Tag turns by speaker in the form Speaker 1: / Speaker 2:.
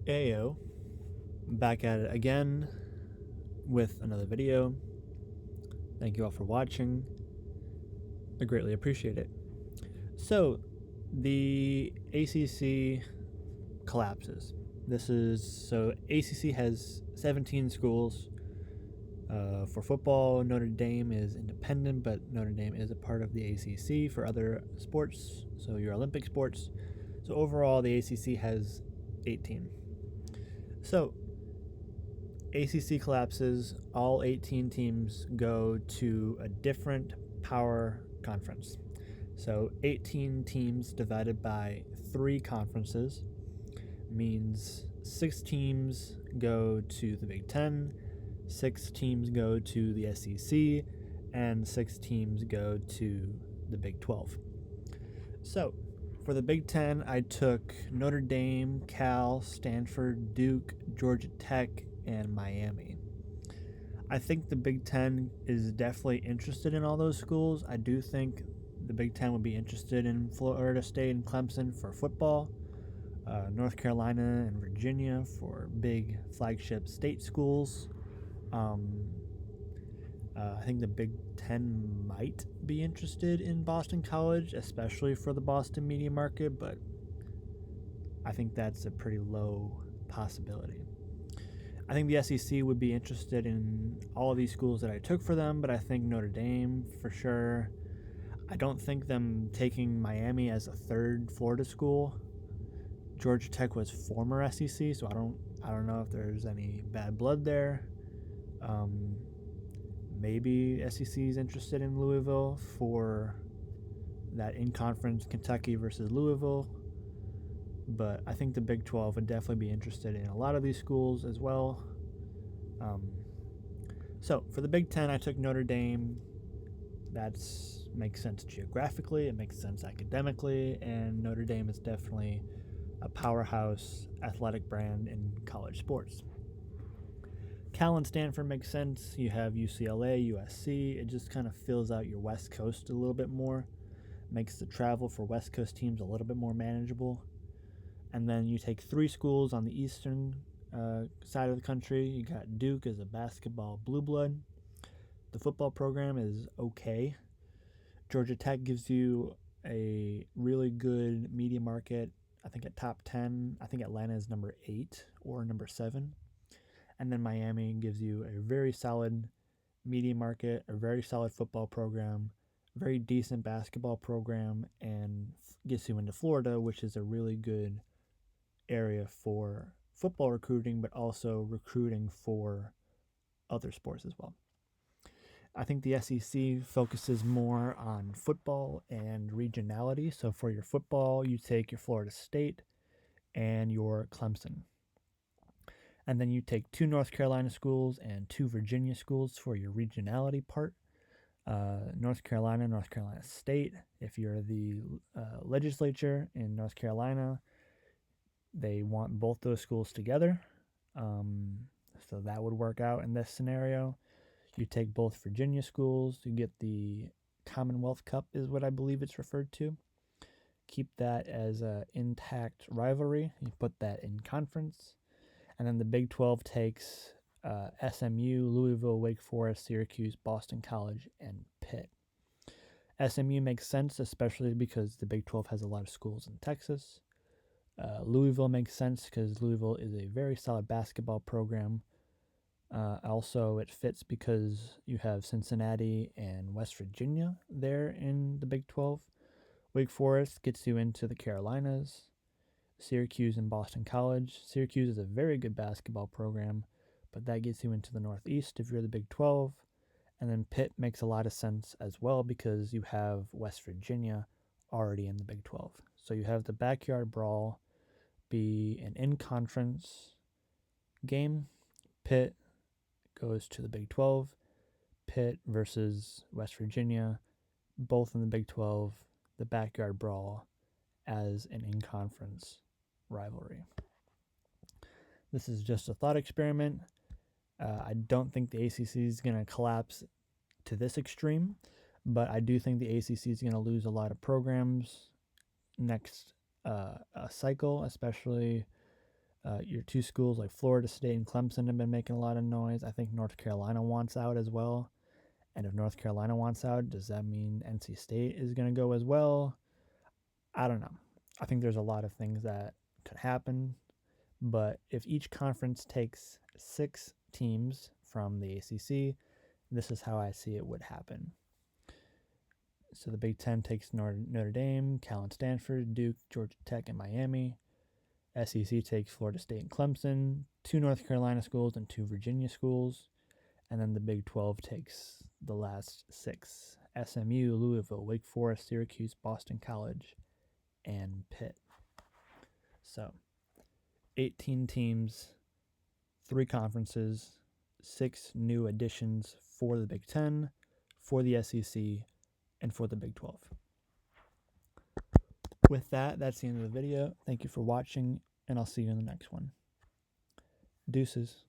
Speaker 1: Ayo, back at it again with another video. Thank you all for watching. I greatly appreciate it. So, the ACC collapses. ACC has 17 schools. For football, Notre Dame is independent, but Notre Dame is a part of the ACC for other sports, so your Olympic sports. So overall, the ACC has 18. So ACC collapses, all 18 teams go to a different power conference. So 18 teams divided by 3 conferences means 6 teams go to the Big Ten, 6 teams go to the SEC, and 6 teams go to the Big 12. So for the Big Ten, I took Notre Dame, Cal, Stanford, Duke, Georgia Tech, and Miami. I think the Big Ten is definitely interested in all those schools. I do think the Big Ten would be interested in Florida State and Clemson for football, North Carolina and Virginia for big flagship state schools. I think the Big Ten might be interested in Boston College, especially for the Boston media market, but I think that's a pretty low possibility. I think the SEC would be interested in all of these schools that I took for them, but I think Notre Dame for sure. I don't think them taking Miami as a third Florida school. Georgia Tech was former SEC, so I don't know if there's any bad blood there. Maybe SEC is interested in Louisville for that in-conference Kentucky versus Louisville. But I think the Big 12 would definitely be interested in a lot of these schools as well. So for the Big 10, I took Notre Dame. That makes sense geographically, it makes sense academically, and Notre Dame is definitely a powerhouse athletic brand in college sports. Cal and Stanford makes sense. You have UCLA, USC. It just kind of fills out your West Coast a little bit more, makes the travel for West Coast teams a little bit more manageable. And then you take 3 schools on the eastern side of the country. You got Duke as a basketball blue blood. The football program is okay. Georgia Tech gives you a really good media market. I think at top 10. I think Atlanta is number 8 or number 7. And then Miami gives you a very solid media market, a very solid football program, very decent basketball program, and gets you into Florida, which is a really good area for football recruiting, but also recruiting for other sports as well. I think the SEC focuses more on football and regionality. So for your football, you take your Florida State and your Clemson. And then you take 2 North Carolina schools and 2 Virginia schools for your regionality part. North Carolina State. If you're the legislature in North Carolina, they want both those schools together. So that would work out in this scenario. You take both Virginia schools, you get the Commonwealth Cup is what I believe it's referred to. Keep that as an intact rivalry. You put that in conference. And then the Big 12 takes SMU, Louisville, Wake Forest, Syracuse, Boston College, and Pitt. SMU makes sense, especially because the Big 12 has a lot of schools in Texas. Louisville makes sense because Louisville is a very solid basketball program. Also, it fits because you have Cincinnati and West Virginia there in the Big 12. Wake Forest gets you into the Carolinas. Syracuse and Boston College. Syracuse is a very good basketball program, but that gets you into the Northeast if you're the Big 12. And then Pitt makes a lot of sense as well because you have West Virginia already in the Big 12. So you have the backyard brawl be an in-conference game. Pitt goes to the Big 12. Pitt versus West Virginia, both in the Big 12. The backyard brawl as an in-conference rivalry. This is just a thought experiment. I don't think the ACC is going to collapse to this extreme, but I do think the ACC is going to lose a lot of programs next cycle, especially Your two schools like Florida State and Clemson have been making a lot of noise. I think North Carolina wants out as well. And if North Carolina wants out, does that mean NC State is going to go as well? I don't know. I think there's a lot of things that could happen. But if each conference takes 6 teams from the ACC, this is how I see it would happen. So the Big Ten takes Notre Dame, Cal and Stanford, Duke, Georgia Tech, and Miami. SEC takes Florida State and Clemson, 2 North Carolina schools, and 2 Virginia schools. And then the Big 12 takes the last 6, SMU, Louisville, Wake Forest, Syracuse, Boston College, and Pitt. So 18 teams, 3 conferences, 6 new additions for the Big Ten, for the SEC, and for the Big 12. With that, that's the end of the video. Thank you for watching, and I'll see you in the next one. Deuces.